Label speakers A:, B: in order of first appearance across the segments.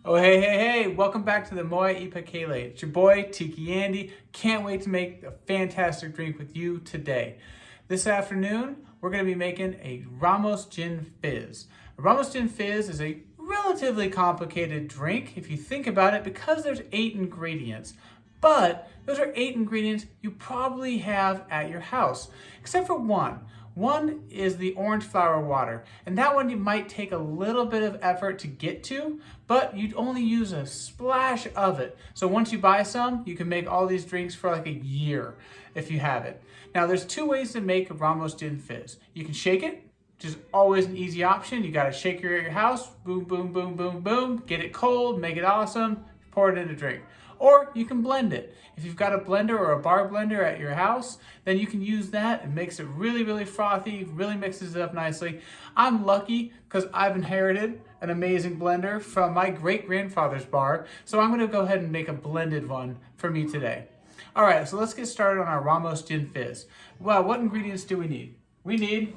A: Oh, hey, welcome back to the Moya Ipakele. It's your boy, Tiki Andy. Can't wait to make a fantastic drink with you today. This afternoon, we're gonna be making a Ramos Gin Fizz. A Ramos Gin Fizz is a relatively complicated drink if you think about it because there's 8 ingredients. But those are 8 ingredients you probably have at your house, except for one. One is the orange flower water, and that one you might take a little bit of effort to get to, but you'd only use a splash of it. So once you buy some, you can make all these drinks for like a year if you have it. Now there's 2 ways to make a Ramos Gin Fizz. You can shake it, which is always an easy option. You got a shaker at your house, boom, boom, boom, boom, boom, get it cold, make it awesome, pour it in a drink. Or you can blend it. If you've got a blender or a bar blender at your house, then you can use that. It makes it really, really frothy, really mixes it up nicely. I'm lucky because I've inherited an amazing blender from my great-grandfather's bar, so I'm gonna go ahead and make a blended one for me today. All right, so let's get started on our Ramos Gin Fizz. Well, what ingredients do we need? We need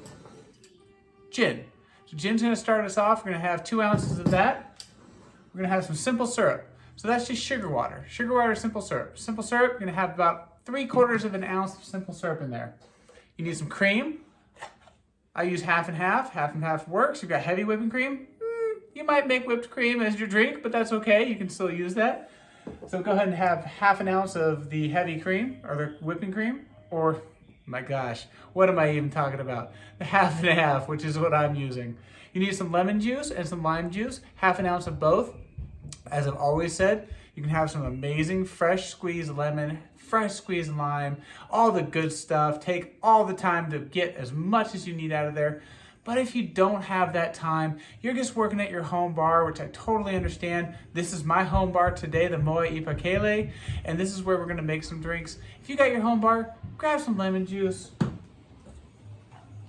A: gin. So gin's gonna start us off. We're gonna have 2 ounces of that. We're gonna have some simple syrup. So that's just sugar water. Sugar water, simple syrup. Simple syrup, you're gonna have about 3/4 of an ounce of simple syrup in there. You need some cream. I use half and half works. You've got heavy whipping cream. You might make whipped cream as your drink, but that's okay, you can still use that. So go ahead and have half an ounce of the heavy cream, or the whipping cream, or, my gosh, what am I even talking about? The half and half, which is what I'm using. You need some lemon juice and some lime juice, half an ounce of both. As I've always said, you can have some amazing fresh squeezed lemon, fresh squeezed lime, all the good stuff. Take all the time to get as much as you need out of there. But if you don't have that time, you're just working at your home bar, which I totally understand. This is my home bar today, the Moya Ipakele, and this is where we're gonna make some drinks. If you got your home bar, grab some lemon juice,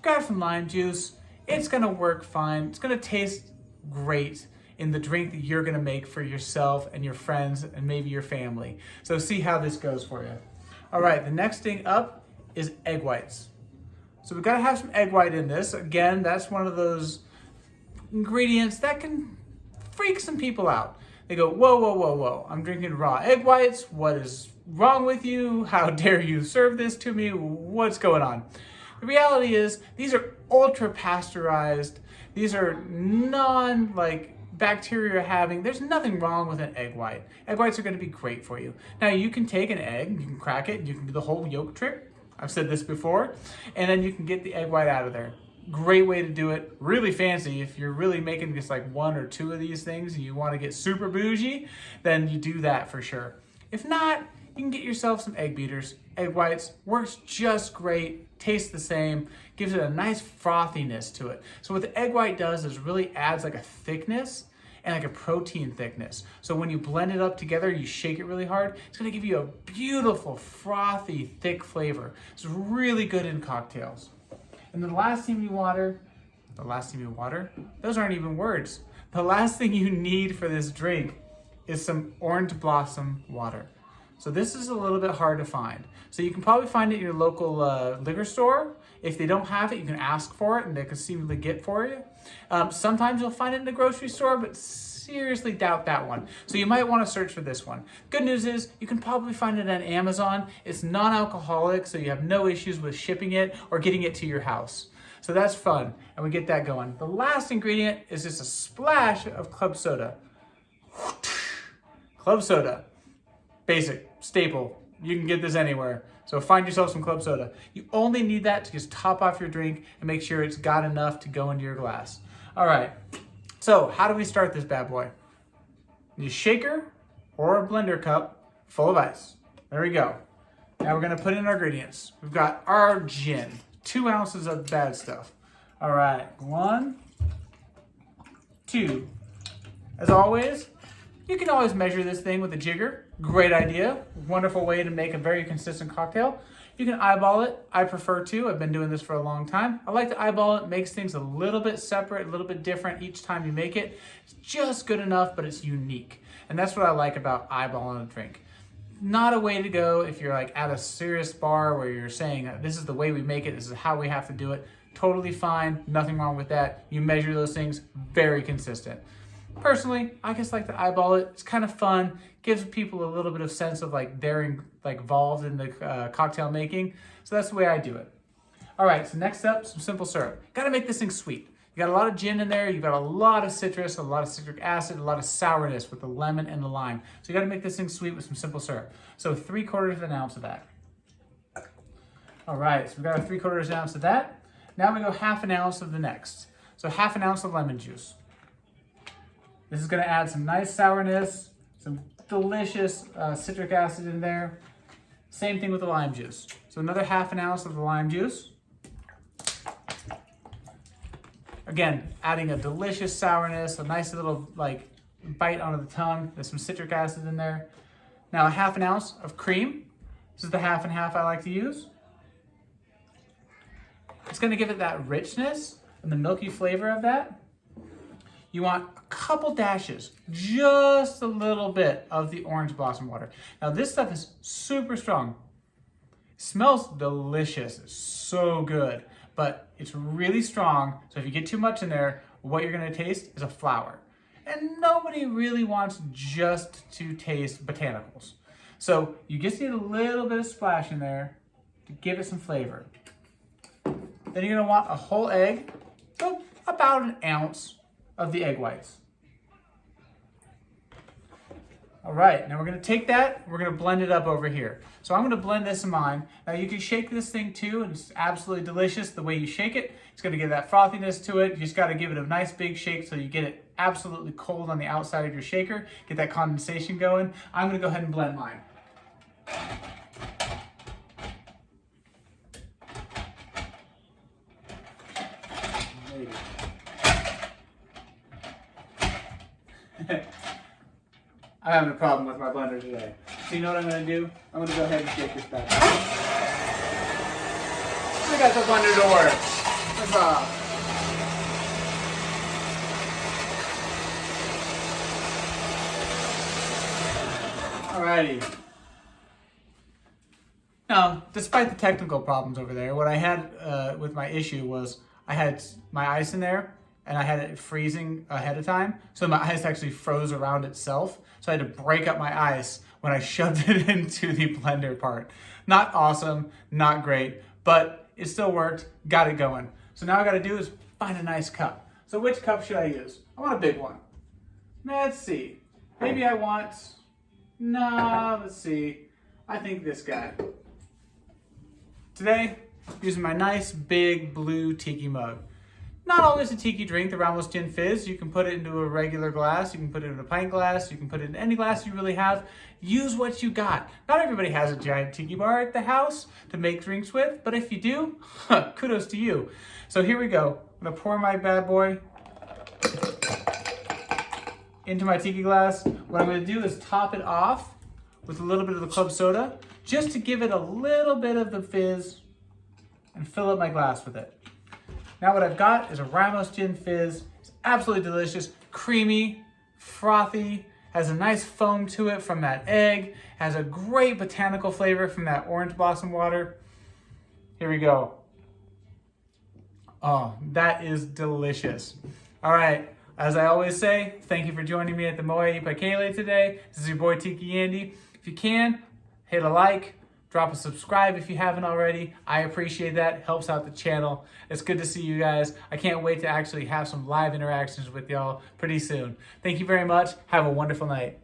A: grab some lime juice. It's gonna work fine. It's gonna taste great in the drink that you're gonna make for yourself and your friends and maybe your family. So see how this goes for you. All right, the next thing up is egg whites. So we've gotta have some egg white in this. Again, that's one of those ingredients that can freak some people out. They go, whoa, I'm drinking raw egg whites. What is wrong with you? How dare you serve this to me? What's going on? The reality is these are ultra pasteurized. These are bacteria having, there's nothing wrong with an egg white. Egg whites are gonna be great for you. Now you can take an egg, you can crack it, you can do the whole yolk trick. I've said this before, and then you can get the egg white out of there. Great way to do it, really fancy. If you're really making just like 1 or 2 of these things and you wanna get super bougie, then you do that for sure. If not, you can get yourself some egg beaters. Egg whites works just great, tastes the same, gives it a nice frothiness to it. So what the egg white does is really adds like a thickness and like a protein thickness. So when you blend it up together, you shake it really hard, it's gonna give you a beautiful, frothy, thick flavor. It's really good in cocktails. And then the last thing you water, those aren't even words. The last thing you need for this drink is some orange blossom water. So this is a little bit hard to find. So you can probably find it at your local liquor store. If they don't have it, you can ask for it and they can seemingly get for you. Sometimes you'll find it in the grocery store, but seriously doubt that one. So you might want to search for this one. Good news is you can probably find it on Amazon. It's non-alcoholic, so you have no issues with shipping it or getting it to your house. So that's fun, and we get that going. The last ingredient is just a splash of club soda. Club soda. Basic, staple, you can get this anywhere. So find yourself some club soda. You only need that to just top off your drink and make sure it's got enough to go into your glass. All right, so how do we start this bad boy? You need a shaker or a blender cup full of ice. There we go. Now we're gonna put in our ingredients. We've got our gin, 2 ounces of bad stuff. All right, 1, 2. As always, you can always measure this thing with a jigger. Great idea. Wonderful way to make a very consistent cocktail. You can eyeball it. I prefer to. I've been doing this for a long time. I like to eyeball it. It makes things a little bit separate, a little bit different each time you make it. It's just good enough, but it's unique. And that's what I like about eyeballing a drink. Not a way to go if you're like at a serious bar where you're saying, this is the way we make it, this is how we have to do it. Totally fine. Nothing wrong with that. You measure those things, very consistent. Personally, I just like to eyeball it. It's kind of fun, gives people a little bit of sense of like they're involved in the cocktail making. So that's the way I do it. All right, so next up, some simple syrup. Gotta make this thing sweet. You got a lot of gin in there, you've got a lot of citrus, a lot of citric acid, a lot of sourness with the lemon and the lime. So you gotta make this thing sweet with some simple syrup. So 3/4 ounce of that. All right, so we got a 3/4 ounce of that. Now we go 1/2 ounce of the next. So 1/2 ounce of lemon juice. This is gonna add some nice sourness, some delicious citric acid in there. Same thing with the lime juice. So another 1/2 ounce of the lime juice. Again, adding a delicious sourness, a nice little like bite onto the tongue. There's some citric acid in there. Now a 1/2 ounce of cream. This is the 1/2 and 1/2 I like to use. It's gonna give it that richness and the milky flavor of that. You want a couple dashes, just a little bit of the orange blossom water. Now this stuff is super strong. It smells delicious, it's so good, but it's really strong. So if you get too much in there, what you're gonna taste is a flower. And nobody really wants just to taste botanicals. So you just need a little bit of splash in there to give it some flavor. Then you're gonna want a whole egg, so about 1 ounce of the egg whites. All right, now we're gonna take that, we're gonna blend it up over here. So I'm gonna blend this in mine. Now you can shake this thing too, and it's absolutely delicious the way you shake it. It's gonna give that frothiness to it. You just gotta give it a nice big shake so you get it absolutely cold on the outside of your shaker, get that condensation going. I'm gonna go ahead and blend mine. I'm having a problem with my blender today. So you know what I'm gonna do? I'm gonna go ahead and shake this back. I got the blender to work. Huzzah. Alrighty. Now, despite the technical problems over there, what I had with my issue was I had my ice in there and I had it freezing ahead of time. So my ice actually froze around itself. So I had to break up my ice when I shoved it into the blender part. Not awesome, not great, but it still worked, got it going. So now all I gotta do is find a nice cup. So which cup should I use? I want a big one. Let's see. Maybe I want, let's see. I think this guy. Today, using my nice big blue tiki mug. Not always a tiki drink, the Ramos Gin Fizz. You can put it into a regular glass, you can put it in a pint glass, you can put it in any glass you really have. Use what you got. Not everybody has a giant tiki bar at the house to make drinks with, but if you do, kudos to you. So here we go. I'm gonna pour my bad boy into my tiki glass. What I'm gonna do is top it off with a little bit of the club soda, just to give it a little bit of the fizz and fill up my glass with it. Now what I've got is a Ramos Gin Fizz. It's absolutely delicious, creamy, frothy, has a nice foam to it from that egg, has a great botanical flavor from that orange blossom water. Here we go. Oh, that is delicious. All right, as I always say, thank you for joining me at the Moe Ipakele today. This is your boy Tiki Andy. If you can, hit a like, drop a subscribe if you haven't already. I appreciate that. It helps out the channel. It's good to see you guys. I can't wait to actually have some live interactions with y'all pretty soon. Thank you very much. Have a wonderful night.